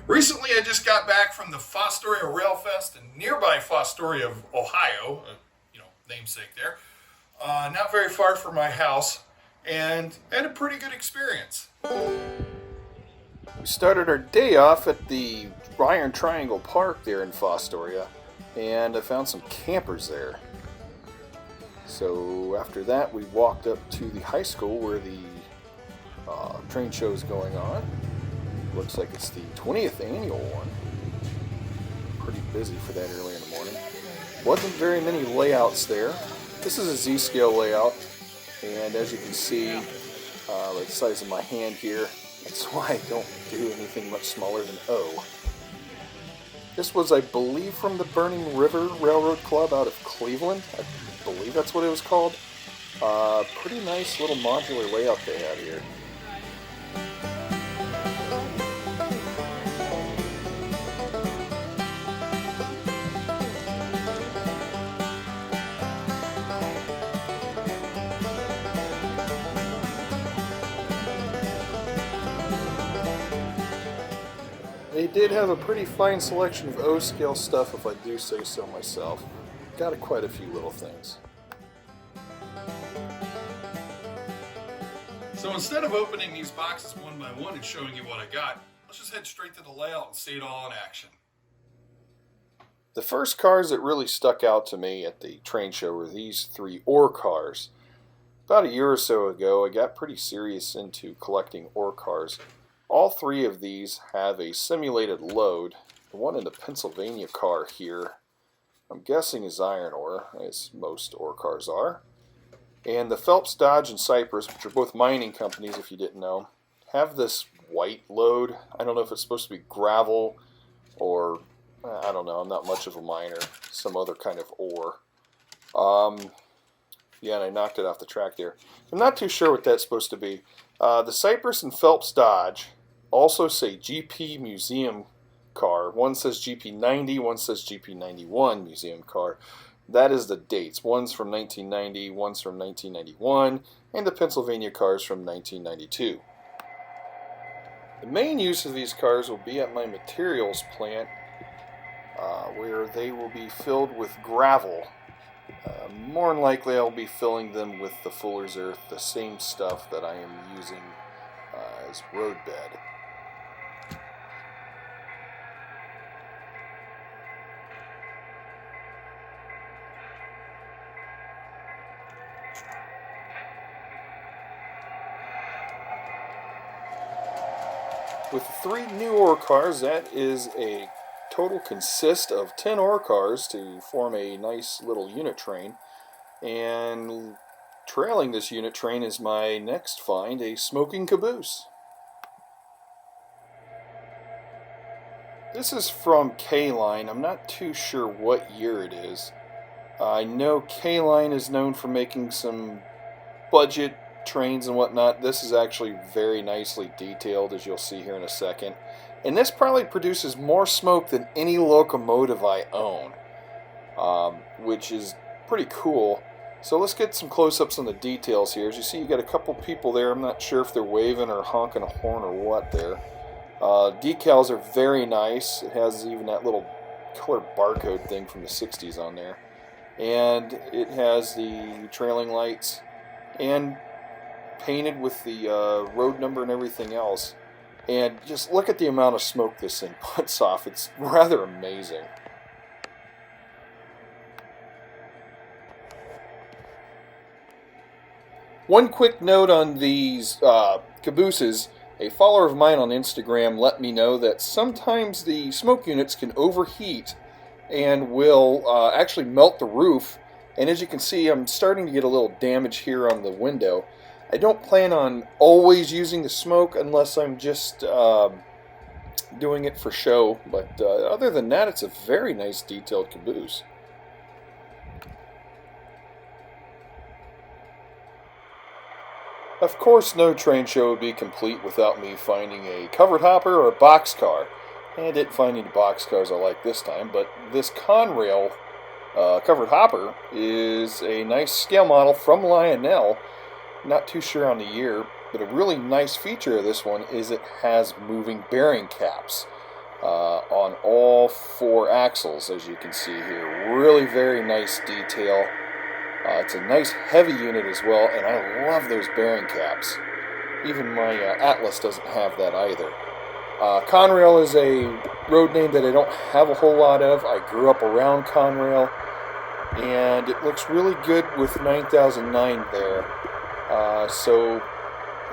Recently, I just got back from the Fostoria Rail Fest in nearby Fostoria, Ohio, namesake there, not very far from my house, and had a pretty good experience. We started our day off at the Iron Triangle Park there in Fostoria, and I found some campers there. So after that, we walked up to the high school where the train show is going on. Looks like it's the 20th annual one. Pretty busy for that early in the morning. Wasn't very many layouts there. This is a Z-scale layout, and as you can see, by the size of my hand here, that's why I don't do anything much smaller than O. This was, I believe, from the Burning River Railroad Club out of Cleveland. I believe that's what it was called. Pretty nice little modular layout they had here. They did have a pretty fine selection of O-scale stuff, if I do say so myself. Got quite a few little things. So instead of opening these boxes one by one and showing you what I got, let's just head straight to the layout and see it all in action. The first cars that really stuck out to me at the train show were these three ore cars. About a year or so ago, I got pretty serious into collecting ore cars. All three of these have a simulated load. The one in the Pennsylvania car here, I'm guessing is iron ore, as most ore cars are. And the Phelps, Dodge, and Cypress, which are both mining companies if you didn't know, have this white load. I don't know if it's supposed to be gravel or, I don't know, I'm not much of a miner, some other kind of ore. Yeah, and I knocked it off the track there. I'm not too sure what that's supposed to be. The Cypress and Phelps Dodge also say GP Museum car. One says GP90, one says GP91 Museum car. That is the dates. One's from 1990, one's from 1991, and the Pennsylvania car's from 1992. The main use of these cars will be at my materials plant, where they will be filled with gravel. More than likely I'll be filling them with the Fuller's Earth, the same stuff that I am using as roadbed. With the three new ore cars, that is a total consist of 10 ore cars to form a nice little unit train. And trailing this unit train is my next find, a smoking caboose. This is from K-Line. I'm not too sure what year it is. I know K-Line is known for making some budget trains and whatnot. This is actually very nicely detailed, as you'll see here in a second. And this probably produces more smoke than any locomotive I own, which is pretty cool. So let's get some close-ups on the details here. As you see, you got a couple people there. I'm not sure if they're waving or honking a horn or what there. Decals are very nice. It has even that little color barcode thing from the 60s on there. And it has the trailing lights and painted with the road number and everything else. And just look at the amount of smoke this thing puts off. It's rather amazing. One quick note on these cabooses. A follower of mine on Instagram let me know that sometimes the smoke units can overheat and will actually melt the roof. And as you can see, I'm starting to get a little damage here on the window. I don't plan on always using the smoke unless I'm just doing it for show. But other than that, it's a very nice detailed caboose. Of course, no train show would be complete without me finding a covered hopper or a boxcar. I didn't find any boxcars I like this time, but this Conrail covered hopper is a nice scale model from LIONEL. Not too sure on the year, but a really nice feature of this one is it has moving bearing caps. on all 4 axles, as you can see here. Really very nice detail. It's a nice heavy unit as well, and I love those bearing caps. Even my Atlas doesn't have that either. Conrail is a road name that I don't have a whole lot of. I grew up around Conrail, and it looks really good with 9009 there. So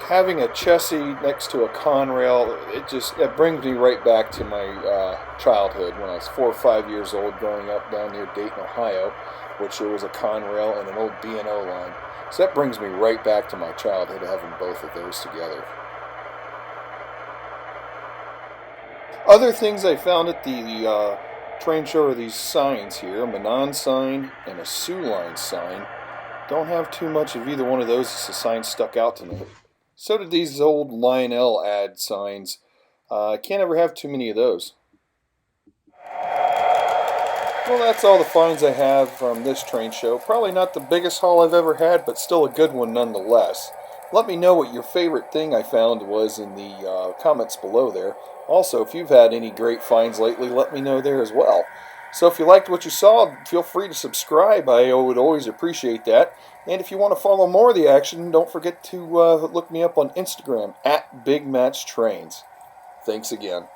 having a chassis next to a Conrail, it brings me right back to my childhood when I was 4 or 5 years old, growing up down near Dayton, Ohio, which there was a Conrail and an old B&O line. So that brings me right back to my childhood, having both of those together. Other things I found at the train show are these signs here, a Manon sign and a Sioux Line sign. Don't have too much of either one of those as the sign stuck out to me. So did these old LIONEL ad signs. Can't ever have too many of those. Well, that's all the finds I have from this train show. Probably not the biggest haul I've ever had, but still a good one nonetheless. Let me know what your favorite thing I found was in the comments below there. Also, if you've had any great finds lately, let me know there as well. So if you liked what you saw, feel free to subscribe. I would always appreciate that. And if you want to follow more of the action, don't forget to look me up on Instagram at BigMatchTrains. Thanks again.